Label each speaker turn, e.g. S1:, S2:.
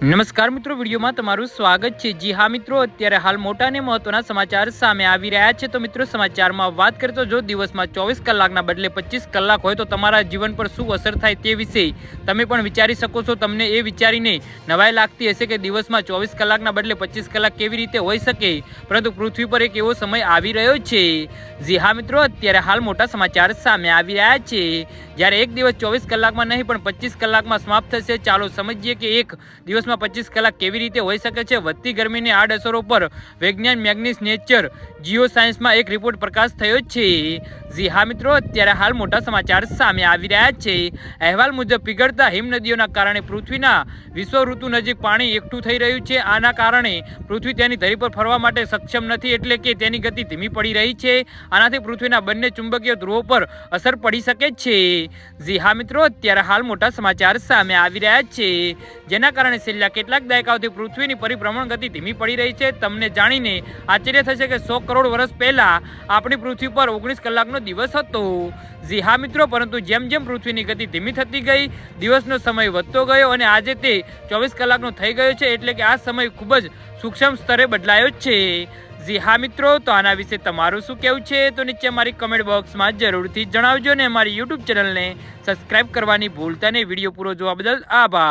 S1: નમસ્કાર મિત્રો, વિડીયોમાં તમારું સ્વાગત છે। જી હા મિત્રો, અત્યારે હાલ મોટા અને મહત્વના સમાચાર સામે આવી રહ્યા છે। તો મિત્રો, સમાચારમાં વાત કરીએ તો જો દિવસમાં 24 કલાકના બદલે 25 કલાક હોય તો તમારા જીવન પર શું અસર થાય તે વિશે તમે પણ વિચારી શકો છો। તમને એ વિચારીને નવાઈ લાગતી હશે કે દિવસમાં 24 કલાકના બદલે 25 કલાક કેવી રીતે હોઈ શકે, પરંતુ પૃથ્વી પર એક એવો સમય આવી રહ્યો છે। જી હા મિત્રો, અત્યારે હાલ મોટા સમાચાર સામે આવી રહ્યા છે। જ્યારે એક દિવસ 24 કલાકમાં નહીં પણ 25 કલાકમાં સમાપ્ત થશે। ચાલો સમજીએ કે એક દિવસ 25 કલાક કેવી રીતે હોઈ શકે છે। વધતી ગરમીની આડઅસરો પર વિજ્ઞાન મેગ્નીસ નેચર જીઓ સાયન્સમાં એક રિપોર્ટ પ્રકાશ થયો છે। જી હા મિત્રો, અત્યારે હાલ મોટા સમાચાર સામે આવી રહ્યા છે। અહેવાલ મુજબ પીગળતા હિમનદીઓના કારણે પૃથ્વીના વિષુવવૃત્ત નજીક પાણી એકઠું થઈ રહ્યું છે। આના કારણે પૃથ્વી તેની ધરી પર ફરવા માટે સક્ષમ નથી, એટલે કે તેની ગતિ ધીમી પડી રહી છે। આનાથી પૃથ્વીના બંને ચુંબકીય ધ્રુવો પર અસર પડી શકે છે। જી હા મિત્રો, અત્યારે હાલ મોટા સમાચાર સામે આવી રહ્યા છે, જેના કારણે છેલ્લા કેટલાક દાયકાઓથી પૃથ્વીની પરિભ્રમણ ગતિ ધીમી પડી રહી છે। તમને જાણીને આશ્ચર્ય થશે કે 100 કરોડ વર્ષ પહેલા આપણી પૃથ્વી પર 19 કલાકનો દિવસ હતો। જી હા મિત્રો, પરંતુ જેમ જેમ પૃથ્વીની ગતિ ધીમી થતી ગઈ, દિવસનો સમય વધતો ગયો અને આજે તે 24 કલાકનો થઈ ગયો છે, એટલે કે આ સમય ખૂબ જ સૂક્ષ્મ સ્તરે બદલાયો છે। જી હા મિત્રો, તો આના વિશે તમારું શું કહેવું છે તો નીચે અમારી કમેન્ટ બોક્સમાં જરૂરથી જણાવજો, અને અમારી યુટ્યુબ ચેનલને સબસ્ક્રાઈબ કરવાની ભૂલતા નહીં। વિડીયો પૂરો જોવા બદલ આભાર।